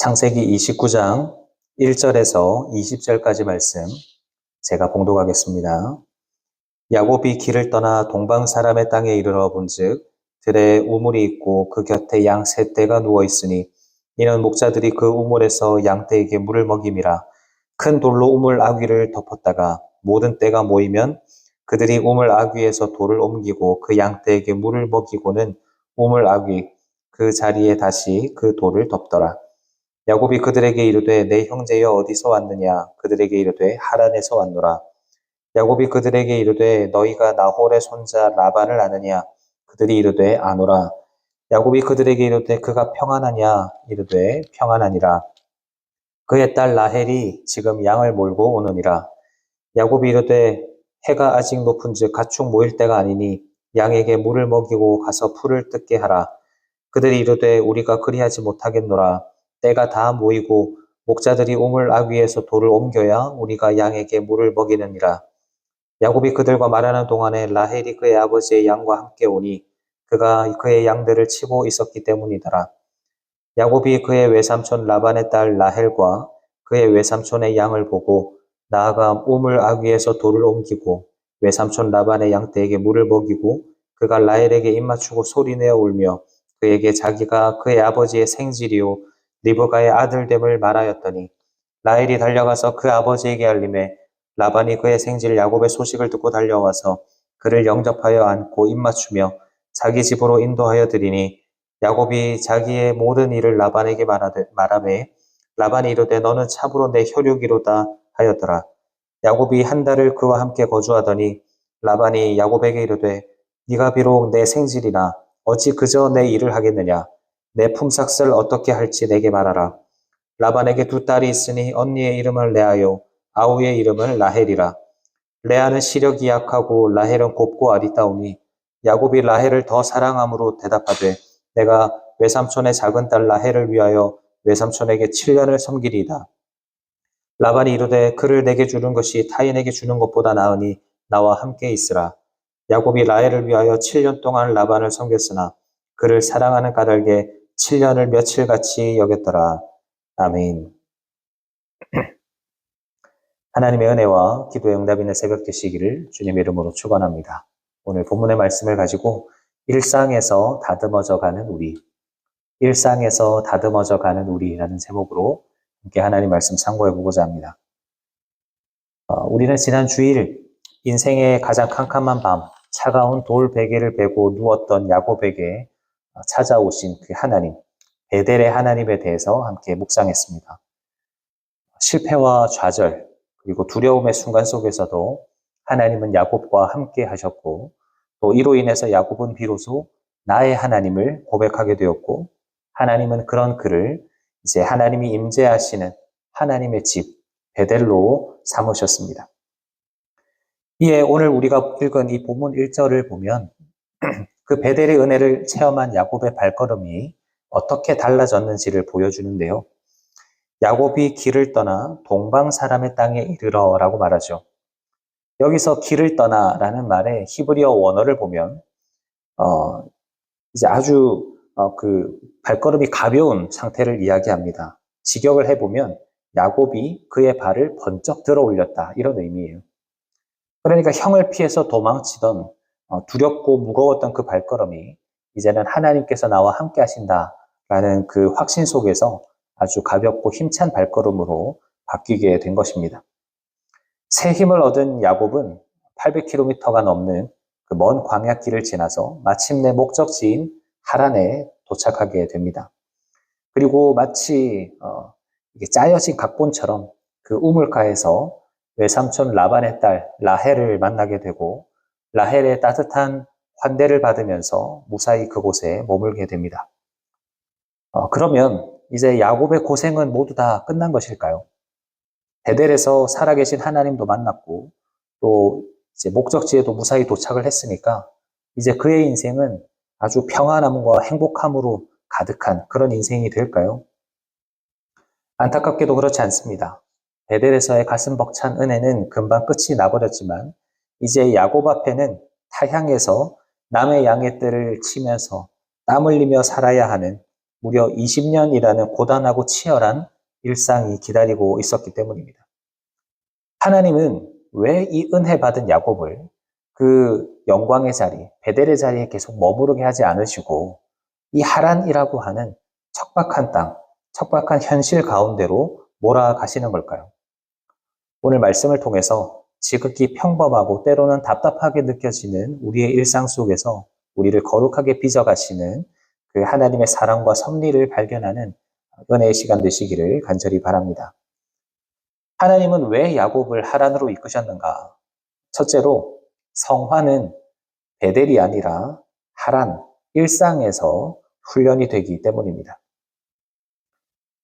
창세기 29장 1절에서 20절까지 말씀 제가 봉독하겠습니다. 야곱이 길을 떠나 동방 사람의 땅에 이르러 본즉 들에 우물이 있고 그 곁에 양 세 떼가 누워 있으니 이는 목자들이 그 우물에서 양 떼에게 물을 먹임이라. 큰 돌로 우물 아귀를 덮었다가 모든 떼가 모이면 그들이 우물 아귀에서 돌을 옮기고 그 양 떼에게 물을 먹이고는 우물 아귀 그 자리에 다시 그 돌을 덮더라. 야곱이 그들에게 이르되 내 형제여 어디서 왔느냐? 그들에게 이르되 하란에서 왔노라. 야곱이 그들에게 이르되 너희가 나홀의 손자 라반을 아느냐? 그들이 이르되 아노라. 야곱이 그들에게 이르되 그가 평안하냐? 이르되 평안하니라. 그의 딸 라헬이 지금 양을 몰고 오느니라. 야곱이 이르되 해가 아직 높은즉 가축 모일 때가 아니니 양에게 물을 먹이고 가서 풀을 뜯게 하라. 그들이 이르되 우리가 그리하지 못하겠노라. 때가 다 모이고 목자들이 우물 아귀에서 돌을 옮겨야 우리가 양에게 물을 먹이느니라. 야곱이 그들과 말하는 동안에 라헬이 그의 아버지의 양과 함께 오니 그가 그의 양들을 치고 있었기 때문이더라. 야곱이 그의 외삼촌 라반의 딸 라헬과 그의 외삼촌의 양을 보고 나아가 우물 아귀에서 돌을 옮기고 외삼촌 라반의 양떼에게 물을 먹이고 그가 라헬에게 입맞추고 소리내어 울며 그에게 자기가 그의 아버지의 생질이요 리브가의 아들됨을 말하였더니 라헬이 달려가서 그 아버지에게 알림해 라반이 그의 생질 야곱의 소식을 듣고 달려와서 그를 영접하여 안고 입맞추며 자기 집으로 인도하여 드리니 야곱이 자기의 모든 일을 라반에게 말하매 라반이 이르되 너는 참으로 내 혈육이로다 하였더라. 야곱이 한 달을 그와 함께 거주하더니 라반이 야곱에게 이르되 네가 비록 내 생질이나 어찌 그저 내 일을 하겠느냐? 내 품삯을 어떻게 할지 내게 말하라. 라반에게 두 딸이 있으니 언니의 이름을 레아요 아우의 이름을 라헬이라. 레아는 시력이 약하고 라헬은 곱고 아리따우니 야곱이 라헬을 더 사랑함으로 대답하되 내가 외삼촌의 작은 딸 라헬을 위하여 외삼촌에게 7년을 섬기리이다. 라반이 이르되 그를 내게 주는 것이 타인에게 주는 것보다 나으니 나와 함께 있으라. 야곱이 라헬을 위하여 7년 동안 라반을 섬겼으나 그를 사랑하는 까닭에 7년을 며칠같이 여겼더라. 아멘. 하나님의 은혜와 기도의 응답 있는 새벽 되시기를 주님의 이름으로 축원합니다. 오늘 본문의 말씀을 가지고 일상에서 다듬어져 가는 우리, 일상에서 다듬어져 가는 우리라는 제목으로 함께 하나님 말씀 참고해 보고자 합니다. 우리는 지난 주일 인생의 가장 캄캄한 밤, 차가운 돌 베개를 베고 누웠던 야곱에게 찾아오신 그 하나님, 베델의 하나님에 대해서 함께 묵상했습니다. 실패와 좌절, 그리고 두려움의 순간 속에서도 하나님은 야곱과 함께 하셨고 또 이로 인해서 야곱은 비로소 나의 하나님을 고백하게 되었고 하나님은 그런 그를 이제 하나님이 임재하시는 하나님의 집 베델로 삼으셨습니다. 이에 오늘 우리가 읽은 이 본문 1절을 보면 그 베델의 은혜를 체험한 야곱의 발걸음이 어떻게 달라졌는지를 보여주는데요. 야곱이 길을 떠나 동방 사람의 땅에 이르러라고 말하죠. 여기서 길을 떠나라는 말의 히브리어 원어를 보면 이제 아주 그 발걸음이 가벼운 상태를 이야기합니다. 직역을 해보면 야곱이 그의 발을 번쩍 들어 올렸다 이런 의미예요. 그러니까 형을 피해서 도망치던 두렵고 무거웠던 그 발걸음이 이제는 하나님께서 나와 함께 하신다라는 그 확신 속에서 아주 가볍고 힘찬 발걸음으로 바뀌게 된 것입니다. 새 힘을 얻은 야곱은 800km가 넘는 그 먼 광야길을 지나서 마침내 목적지인 하란에 도착하게 됩니다. 그리고 마치 이게 짜여진 각본처럼 그 우물가에서 외삼촌 라반의 딸 라헬을 만나게 되고 라헬의 따뜻한 환대를 받으면서 무사히 그곳에 머물게 됩니다. 그러면 이제 야곱의 고생은 모두 다 끝난 것일까요? 베델에서 살아계신 하나님도 만났고 또 이제 목적지에도 무사히 도착을 했으니까 이제 그의 인생은 아주 평안함과 행복함으로 가득한 그런 인생이 될까요? 안타깝게도 그렇지 않습니다. 베델에서의 가슴 벅찬 은혜는 금방 끝이 나버렸지만 이제 야곱 앞에는 타향에서 남의 양의 뜰을 치면서 땀 흘리며 살아야 하는 무려 20년이라는 고단하고 치열한 일상이 기다리고 있었기 때문입니다. 하나님은 왜 이 은혜 받은 야곱을 그 영광의 자리, 베델의 자리에 계속 머무르게 하지 않으시고 이 하란이라고 하는 척박한 땅, 척박한 현실 가운데로 몰아가시는 걸까요? 오늘 말씀을 통해서 지극히 평범하고 때로는 답답하게 느껴지는 우리의 일상 속에서 우리를 거룩하게 빚어가시는 그 하나님의 사랑과 섭리를 발견하는 은혜의 시간 되시기를 간절히 바랍니다. 하나님은 왜 야곱을 하란으로 이끄셨는가? 첫째로 성화는 베델이 아니라 하란, 일상에서 훈련이 되기 때문입니다.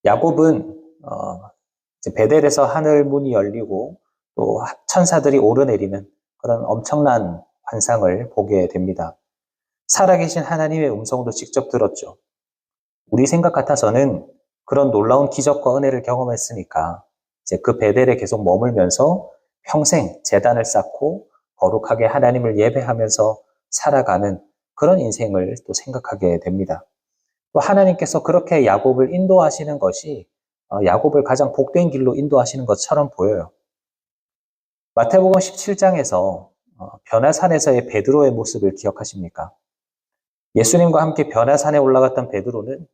야곱은 베델에서 하늘 문이 열리고 또 천사들이 오르내리는 그런 엄청난 환상을 보게 됩니다. 살아계신 하나님의 음성도 직접 들었죠. 우리 생각 같아서는 그런 놀라운 기적과 은혜를 경험했으니까 이제 그 베델에 계속 머물면서 평생 제단을 쌓고 거룩하게 하나님을 예배하면서 살아가는 그런 인생을 또 생각하게 됩니다. 또 하나님께서 그렇게 야곱을 인도하시는 것이 야곱을 가장 복된 길로 인도하시는 것처럼 보여요. 마태복음 17장에서 변화산에서의 베드로의 모습을 기억하십니까? 예수님과 함께 변화산에 올라갔던 베드로는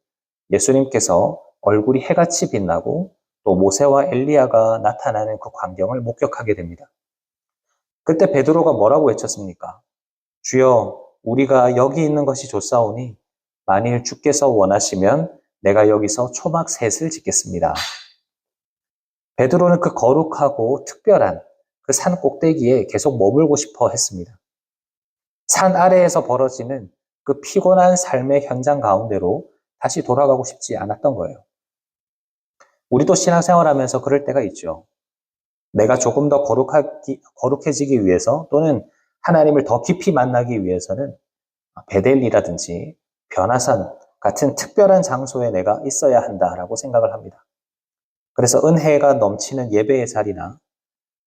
예수님께서 얼굴이 해같이 빛나고 또 모세와 엘리야가 나타나는 그 광경을 목격하게 됩니다. 그때 베드로가 뭐라고 외쳤습니까? 주여, 우리가 여기 있는 것이 좋사오니 만일 주께서 원하시면 내가 여기서 초막 셋을 짓겠습니다. 베드로는 그 거룩하고 특별한 그 산 꼭대기에 계속 머물고 싶어 했습니다. 산 아래에서 벌어지는 그 피곤한 삶의 현장 가운데로 다시 돌아가고 싶지 않았던 거예요. 우리도 신앙생활하면서 그럴 때가 있죠. 내가 조금 더 거룩해지기 위해서 또는 하나님을 더 깊이 만나기 위해서는 베델이라든지 변화산 같은 특별한 장소에 내가 있어야 한다라고 생각을 합니다. 그래서 은혜가 넘치는 예배의 자리나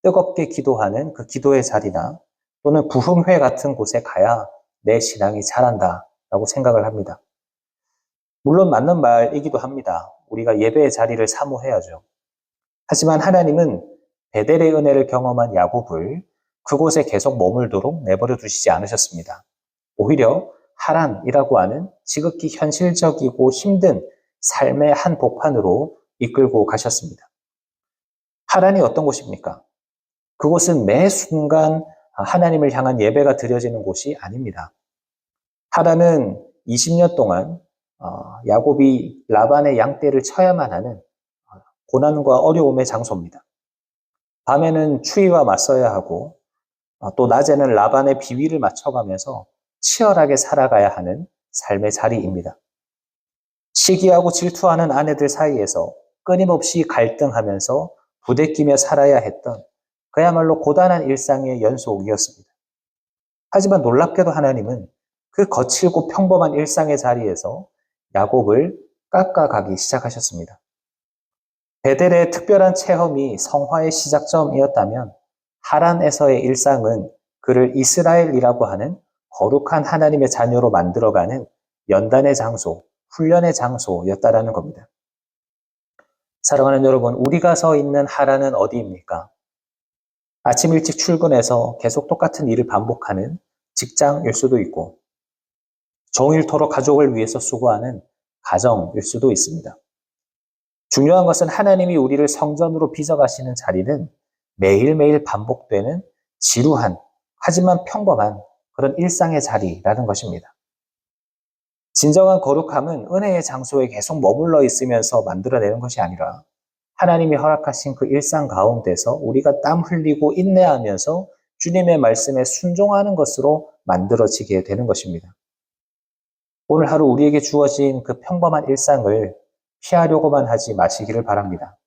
뜨겁게 기도하는 그 기도의 자리나 또는 부흥회 같은 곳에 가야 내 신앙이 자란다라고 생각을 합니다. 물론 맞는 말이기도 합니다. 우리가 예배의 자리를 사모해야죠. 하지만 하나님은 베델의 은혜를 경험한 야곱을 그곳에 계속 머물도록 내버려 두시지 않으셨습니다. 오히려 하란이라고 하는 지극히 현실적이고 힘든 삶의 한 복판으로 이끌고 가셨습니다. 하란이 어떤 곳입니까? 그곳은 매 순간 하나님을 향한 예배가 드려지는 곳이 아닙니다. 하란은 20년 동안 야곱이 라반의 양떼를 쳐야만 하는 고난과 어려움의 장소입니다. 밤에는 추위와 맞서야 하고 또 낮에는 라반의 비위를 맞춰가면서 치열하게 살아가야 하는 삶의 자리입니다. 시기하고 질투하는 아내들 사이에서 끊임없이 갈등하면서 부대끼며 살아야 했던 그야말로 고단한 일상의 연속이었습니다. 하지만 놀랍게도 하나님은 그 거칠고 평범한 일상의 자리에서 야곱을 깎아가기 시작하셨습니다. 베델의 특별한 체험이 성화의 시작점이었다면 하란에서의 일상은 그를 이스라엘이라고 하는 거룩한 하나님의 자녀로 만들어가는 연단의 장소, 훈련의 장소였다라는 겁니다. 사랑하는 여러분, 우리가 서 있는 하란은 어디입니까? 아침 일찍 출근해서 계속 똑같은 일을 반복하는 직장일 수도 있고, 종일토록 가족을 위해서 수고하는 가정일 수도 있습니다. 중요한 것은 하나님이 우리를 성전으로 빚어가시는 자리는 매일매일 반복되는 지루한, 하지만 평범한 그런 일상의 자리라는 것입니다. 진정한 거룩함은 은혜의 장소에 계속 머물러 있으면서 만들어내는 것이 아니라 하나님이 허락하신 그 일상 가운데서 우리가 땀 흘리고 인내하면서 주님의 말씀에 순종하는 것으로 만들어지게 되는 것입니다. 오늘 하루 우리에게 주어진 그 평범한 일상을 피하려고만 하지 마시기를 바랍니다.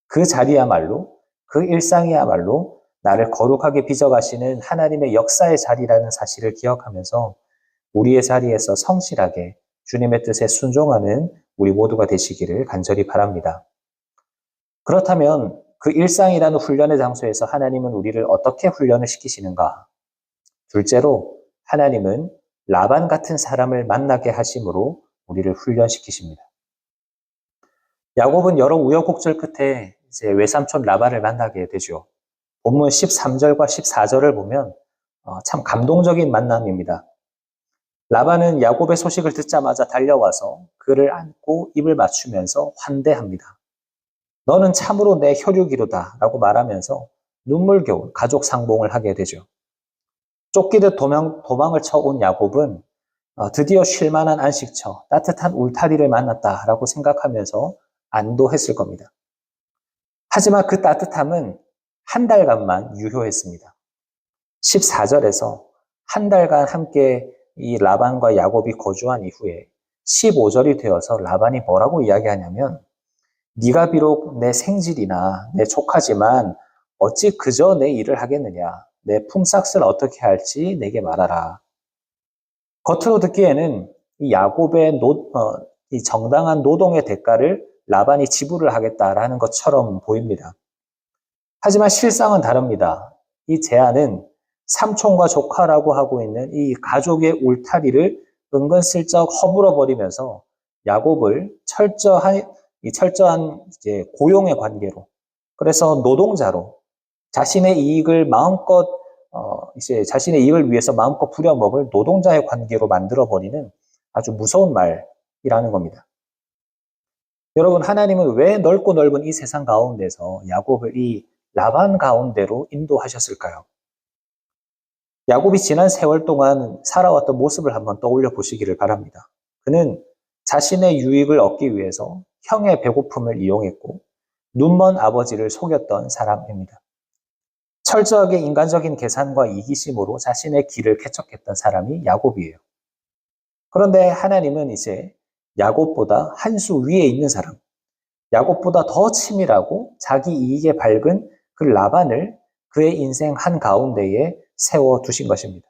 그 자리야말로, 그 일상이야말로 나를 거룩하게 빚어가시는 하나님의 역사의 자리라는 사실을 기억하면서 우리의 자리에서 성실하게 주님의 뜻에 순종하는 우리 모두가 되시기를 간절히 바랍니다. 그렇다면 그 일상이라는 훈련의 장소에서 하나님은 우리를 어떻게 훈련을 시키시는가? 둘째로 하나님은 라반 같은 사람을 만나게 하심으로 우리를 훈련시키십니다. 야곱은 여러 우여곡절 끝에 이제 외삼촌 라반을 만나게 되죠. 본문 13절과 14절을 보면 참 감동적인 만남입니다. 라반은 야곱의 소식을 듣자마자 달려와서 그를 안고 입을 맞추면서 환대합니다. 너는 참으로 내 혈육이로다 라고 말하면서 눈물겨운 가족 상봉을 하게 되죠. 쫓기듯 도망을 쳐온 야곱은 드디어 쉴만한 안식처, 따뜻한 울타리를 만났다라고 생각하면서 안도했을 겁니다. 하지만 그 따뜻함은 한 달간만 유효했습니다. 14절에서 한 달간 함께 이 라반과 야곱이 거주한 이후에 15절이 되어서 라반이 뭐라고 이야기하냐면 네가 비록 내 생질이나 내 조카지만 어찌 그저 내 일을 하겠느냐. 내 품삯을 어떻게 할지 내게 말하라. 겉으로 듣기에는 이 야곱의 이 정당한 노동의 대가를 라반이 지불을 하겠다라는 것처럼 보입니다. 하지만 실상은 다릅니다. 이 제안은 삼촌과 조카라고 하고 있는 이 가족의 울타리를 은근슬쩍 허물어 버리면서 야곱을 철저한 이제 고용의 관계로, 그래서 노동자로 자신의 이익을 마음껏 이제 자신의 이익을 위해서 마음껏 부려먹을 노동자의 관계로 만들어 버리는 아주 무서운 말이라는 겁니다. 여러분, 하나님은 왜 넓고 넓은 이 세상 가운데서 야곱을 이 라반 가운데로 인도하셨을까요? 야곱이 지난 세월 동안 살아왔던 모습을 한번 떠올려 보시기를 바랍니다. 그는 자신의 유익을 얻기 위해서 형의 배고픔을 이용했고 눈먼 아버지를 속였던 사람입니다. 철저하게 인간적인 계산과 이기심으로 자신의 길을 개척했던 사람이 야곱이에요. 그런데 하나님은 이제 야곱보다 한 수 위에 있는 사람, 야곱보다 더 치밀하고 자기 이익에 밝은 그 라반을 그의 인생 한가운데에 세워두신 것입니다.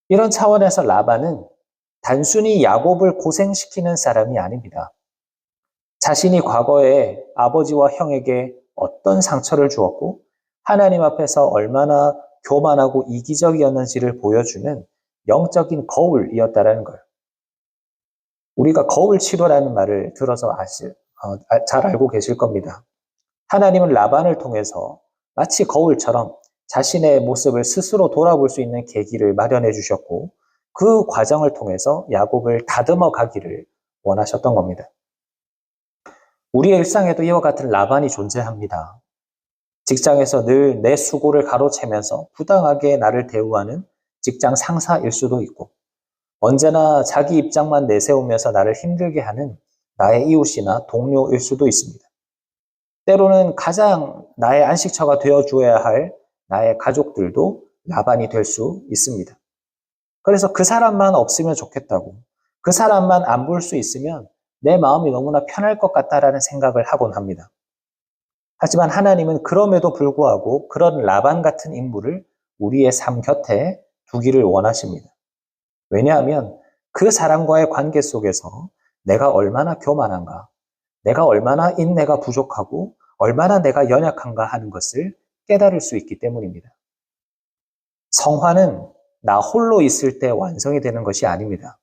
이런 차원에서 라반은 단순히 야곱을 고생시키는 사람이 아닙니다. 자신이 과거에 아버지와 형에게 어떤 상처를 주었고 하나님 앞에서 얼마나 교만하고 이기적이었는지를 보여주는 영적인 거울이었다라는 거예요. 우리가 거울 치료라는 말을 들어서 잘 알고 계실 겁니다. 하나님은 라반을 통해서 마치 거울처럼 자신의 모습을 스스로 돌아볼 수 있는 계기를 마련해 주셨고 그 과정을 통해서 야곱을 다듬어 가기를 원하셨던 겁니다. 우리의 일상에도 이와 같은 라반이 존재합니다. 직장에서 늘 내 수고를 가로채면서 부당하게 나를 대우하는 직장 상사일 수도 있고 언제나 자기 입장만 내세우면서 나를 힘들게 하는 나의 이웃이나 동료일 수도 있습니다. 때로는 가장 나의 안식처가 되어줘야 할 나의 가족들도 라반이 될 수 있습니다. 그래서 그 사람만 없으면 좋겠다고, 그 사람만 안 볼 수 있으면 내 마음이 너무나 편할 것 같다라는 생각을 하곤 합니다. 하지만 하나님은 그럼에도 불구하고 그런 라반 같은 인물을 우리의 삶 곁에 두기를 원하십니다. 왜냐하면 그 사람과의 관계 속에서 내가 얼마나 교만한가, 내가 얼마나 인내가 부족하고 얼마나 내가 연약한가 하는 것을 깨달을 수 있기 때문입니다. 성화는 나 홀로 있을 때 완성이 되는 것이 아닙니다.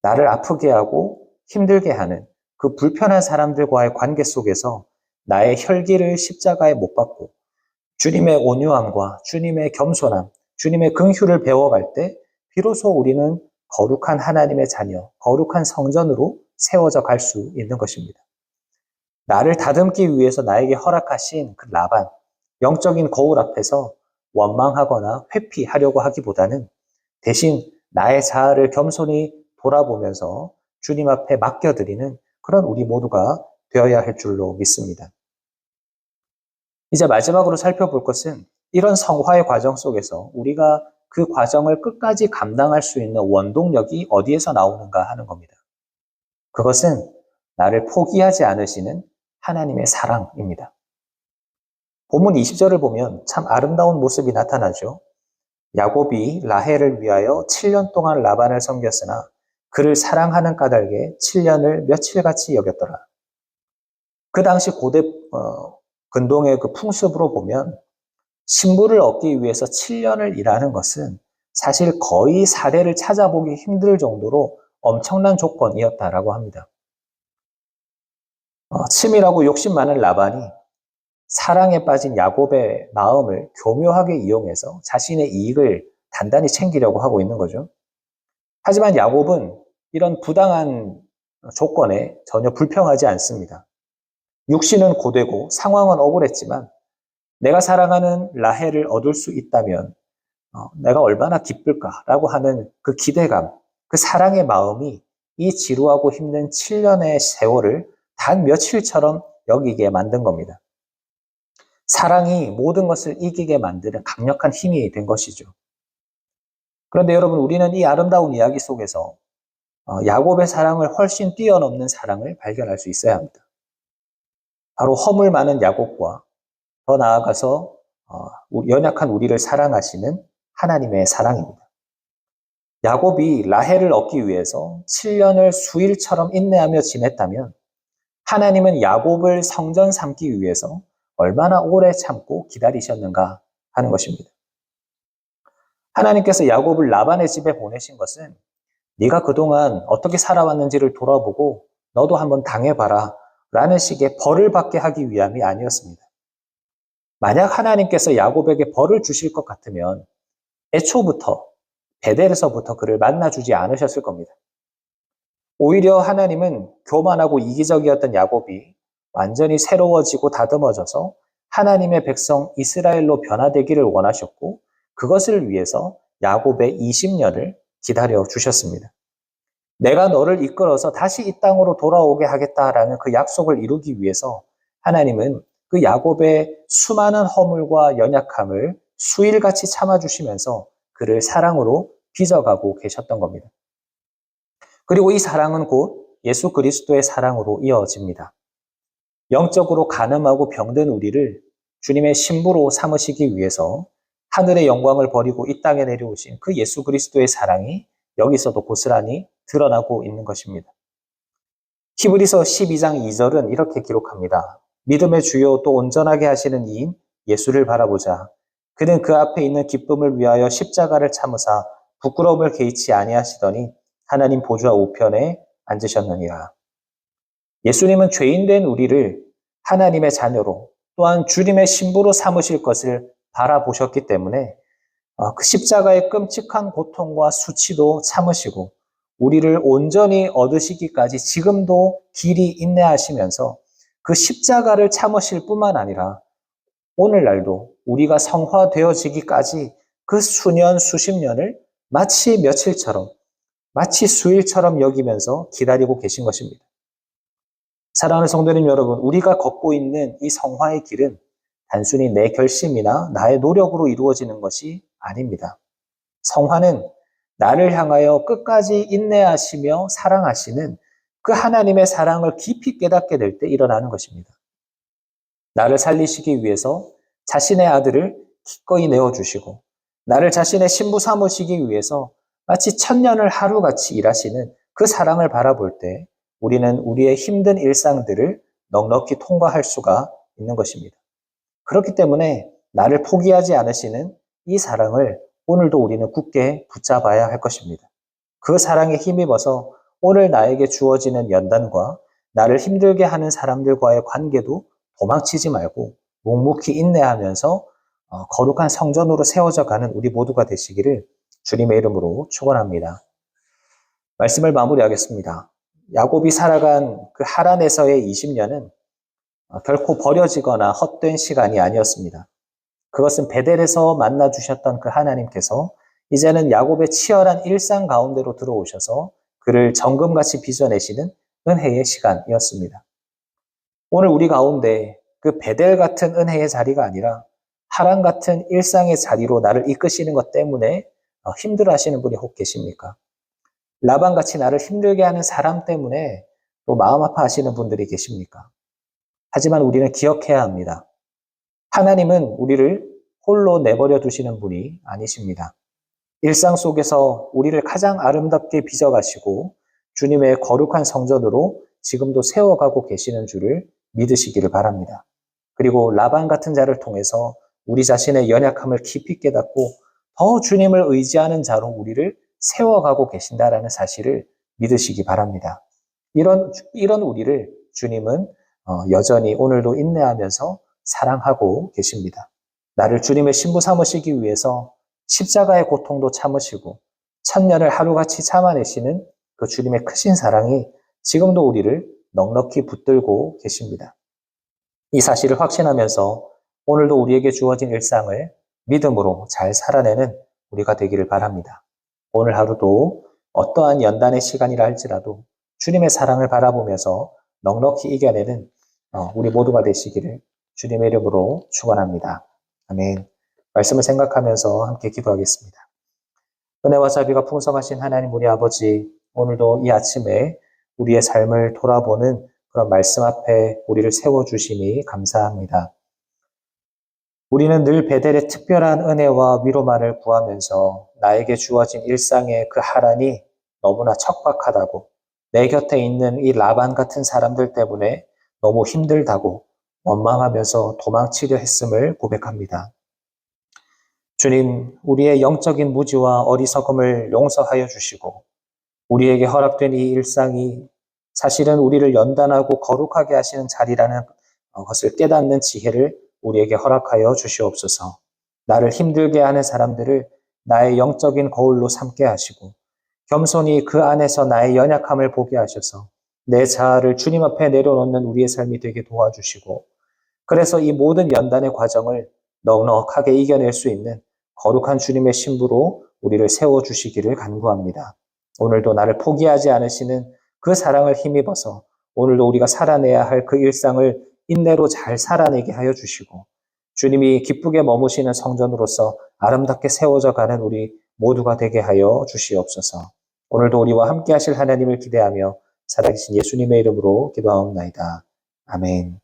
나를 아프게 하고 힘들게 하는 그 불편한 사람들과의 관계 속에서 나의 혈기를 십자가에 못 박고 주님의 온유함과 주님의 겸손함, 주님의 긍휼을 배워갈 때 비로소 우리는 거룩한 하나님의 자녀, 거룩한 성전으로 세워져 갈 수 있는 것입니다. 나를 다듬기 위해서 나에게 허락하신 그 라반, 영적인 거울 앞에서 원망하거나 회피하려고 하기보다는 대신 나의 자아를 겸손히 돌아보면서 주님 앞에 맡겨드리는 그런 우리 모두가 되어야 할 줄로 믿습니다. 이제 마지막으로 살펴볼 것은 이런 성화의 과정 속에서 우리가 그 과정을 끝까지 감당할 수 있는 원동력이 어디에서 나오는가 하는 겁니다. 그것은 나를 포기하지 않으시는 하나님의 사랑입니다. 본문 20절을 보면 참 아름다운 모습이 나타나죠. 야곱이 라헬을 위하여 7년 동안 라반을 섬겼으나 그를 사랑하는 까닭에 7년을 며칠같이 여겼더라. 그 당시 고대 근동의 그 풍습으로 보면 신부를 얻기 위해서 7년을 일하는 것은 사실 거의 사례를 찾아보기 힘들 정도로 엄청난 조건이었다라고 합니다. 치밀하고 욕심 많은 라반이 사랑에 빠진 야곱의 마음을 교묘하게 이용해서 자신의 이익을 단단히 챙기려고 하고 있는 거죠. 하지만 야곱은 이런 부당한 조건에 전혀 불평하지 않습니다. 육신은 고되고 상황은 억울했지만 내가 사랑하는 라헬을 얻을 수 있다면 내가 얼마나 기쁠까라고 하는 그 기대감, 그 사랑의 마음이 이 지루하고 힘든 7년의 세월을 단 며칠처럼 여기게 만든 겁니다. 사랑이 모든 것을 이기게 만드는 강력한 힘이 된 것이죠. 그런데 여러분, 우리는 이 아름다운 이야기 속에서 야곱의 사랑을 훨씬 뛰어넘는 사랑을 발견할 수 있어야 합니다. 바로 허물 많은 야곱과 더 나아가서 연약한 우리를 사랑하시는 하나님의 사랑입니다. 야곱이 라헬을 얻기 위해서 7년을 수일처럼 인내하며 지냈다면 하나님은 야곱을 성전 삼기 위해서 얼마나 오래 참고 기다리셨는가 하는 것입니다. 하나님께서 야곱을 라반의 집에 보내신 것은 네가 그동안 어떻게 살아왔는지를 돌아보고 너도 한번 당해봐라 라는 식의 벌을 받게 하기 위함이 아니었습니다. 만약 하나님께서 야곱에게 벌을 주실 것 같으면 애초부터 베델에서부터 그를 만나주지 않으셨을 겁니다. 오히려 하나님은 교만하고 이기적이었던 야곱이 완전히 새로워지고 다듬어져서 하나님의 백성 이스라엘로 변화되기를 원하셨고 그것을 위해서 야곱의 20년을 기다려 주셨습니다. 내가 너를 이끌어서 다시 이 땅으로 돌아오게 하겠다라는 그 약속을 이루기 위해서 하나님은 그 야곱의 수많은 허물과 연약함을 수일같이 참아주시면서 그를 사랑으로 빚어가고 계셨던 겁니다. 그리고 이 사랑은 곧 예수 그리스도의 사랑으로 이어집니다. 영적으로 가늠하고 병든 우리를 주님의 신부로 삼으시기 위해서 하늘의 영광을 버리고 이 땅에 내려오신 그 예수 그리스도의 사랑이 여기서도 고스란히 드러나고 있는 것입니다. 히브리서 12장 2절은 이렇게 기록합니다. 믿음의 주요 또 온전하게 하시는 이인 예수를 바라보자. 그는 그 앞에 있는 기쁨을 위하여 십자가를 참으사 부끄러움을 개의치 아니하시더니 하나님 보좌 우편에 앉으셨느니라. 예수님은 죄인된 우리를 하나님의 자녀로 또한 주님의 신부로 삼으실 것을 바라보셨기 때문에 그 십자가의 끔찍한 고통과 수치도 참으시고 우리를 온전히 얻으시기까지 지금도 길이 인내하시면서 그 십자가를 참으실 뿐만 아니라 오늘날도 우리가 성화되어지기까지 그 수년, 수십 년을 마치 며칠처럼, 마치 수일처럼 여기면서 기다리고 계신 것입니다. 사랑하는 성도님 여러분, 우리가 걷고 있는 이 성화의 길은 단순히 내 결심이나 나의 노력으로 이루어지는 것이 아닙니다. 성화는 나를 향하여 끝까지 인내하시며 사랑하시는 그 하나님의 사랑을 깊이 깨닫게 될 때 일어나는 것입니다. 나를 살리시기 위해서 자신의 아들을 기꺼이 내어주시고 나를 자신의 신부 삼으시기 위해서 마치 천년을 하루같이 일하시는 그 사랑을 바라볼 때 우리는 우리의 힘든 일상들을 넉넉히 통과할 수가 있는 것입니다. 그렇기 때문에 나를 포기하지 않으시는 이 사랑을 오늘도 우리는 굳게 붙잡아야 할 것입니다. 그 사랑에 힘입어서 오늘 나에게 주어지는 연단과 나를 힘들게 하는 사람들과의 관계도 도망치지 말고 묵묵히 인내하면서 거룩한 성전으로 세워져 가는 우리 모두가 되시기를 주님의 이름으로 축원합니다. 말씀을 마무리하겠습니다. 야곱이 살아간 그 하란에서의 20년은 결코 버려지거나 헛된 시간이 아니었습니다. 그것은 베델에서 만나주셨던 그 하나님께서 이제는 야곱의 치열한 일상 가운데로 들어오셔서 그를 정금같이 빚어내시는 은혜의 시간이었습니다. 오늘 우리 가운데 그 베델 같은 은혜의 자리가 아니라 하란 같은 일상의 자리로 나를 이끄시는 것 때문에 힘들어하시는 분이 혹 계십니까? 라반같이 나를 힘들게 하는 사람 때문에 또 마음 아파하시는 분들이 계십니까? 하지만 우리는 기억해야 합니다. 하나님은 우리를 홀로 내버려 두시는 분이 아니십니다. 일상 속에서 우리를 가장 아름답게 빚어가시고 주님의 거룩한 성전으로 지금도 세워가고 계시는 줄을 믿으시기를 바랍니다. 그리고 라반 같은 자를 통해서 우리 자신의 연약함을 깊이 깨닫고 더 주님을 의지하는 자로 우리를 세워가고 계신다라는 사실을 믿으시기 바랍니다. 이런 우리를 주님은 여전히 오늘도 인내하면서 사랑하고 계십니다. 나를 주님의 신부 삼으시기 위해서 십자가의 고통도 참으시고 천년을 하루같이 참아내시는 그 주님의 크신 사랑이 지금도 우리를 넉넉히 붙들고 계십니다. 이 사실을 확신하면서 오늘도 우리에게 주어진 일상을 믿음으로 잘 살아내는 우리가 되기를 바랍니다. 오늘 하루도 어떠한 연단의 시간이라 할지라도 주님의 사랑을 바라보면서 넉넉히 이겨내는 우리 모두가 되시기를 주님의 이름으로 축원합니다. 아멘. 말씀을 생각하면서 함께 기도하겠습니다. 은혜와 자비가 풍성하신 하나님 우리 아버지, 오늘도 이 아침에 우리의 삶을 돌아보는 그런 말씀 앞에 우리를 세워주시니 감사합니다. 우리는 늘 베델의 특별한 은혜와 위로만을 구하면서 나에게 주어진 일상의 그 하란이 너무나 척박하다고, 내 곁에 있는 이 라반 같은 사람들 때문에 너무 힘들다고 원망하면서 도망치려 했음을 고백합니다. 주님, 우리의 영적인 무지와 어리석음을 용서하여 주시고 우리에게 허락된 이 일상이 사실은 우리를 연단하고 거룩하게 하시는 자리라는 것을 깨닫는 지혜를 우리에게 허락하여 주시옵소서. 나를 힘들게 하는 사람들을 나의 영적인 거울로 삼게 하시고 겸손히 그 안에서 나의 연약함을 보게 하셔서 내 자아를 주님 앞에 내려놓는 우리의 삶이 되게 도와주시고, 그래서 이 모든 연단의 과정을 넉넉하게 이겨낼 수 있는 거룩한 주님의 신부로 우리를 세워주시기를 간구합니다. 오늘도 나를 포기하지 않으시는 그 사랑을 힘입어서 오늘도 우리가 살아내야 할 그 일상을 인내로 잘 살아내게 하여 주시고, 주님이 기쁘게 머무시는 성전으로서 아름답게 세워져 가는 우리 모두가 되게 하여 주시옵소서. 오늘도 우리와 함께 하실 하나님을 기대하며 살아계신 예수님의 이름으로 기도하옵나이다. 아멘.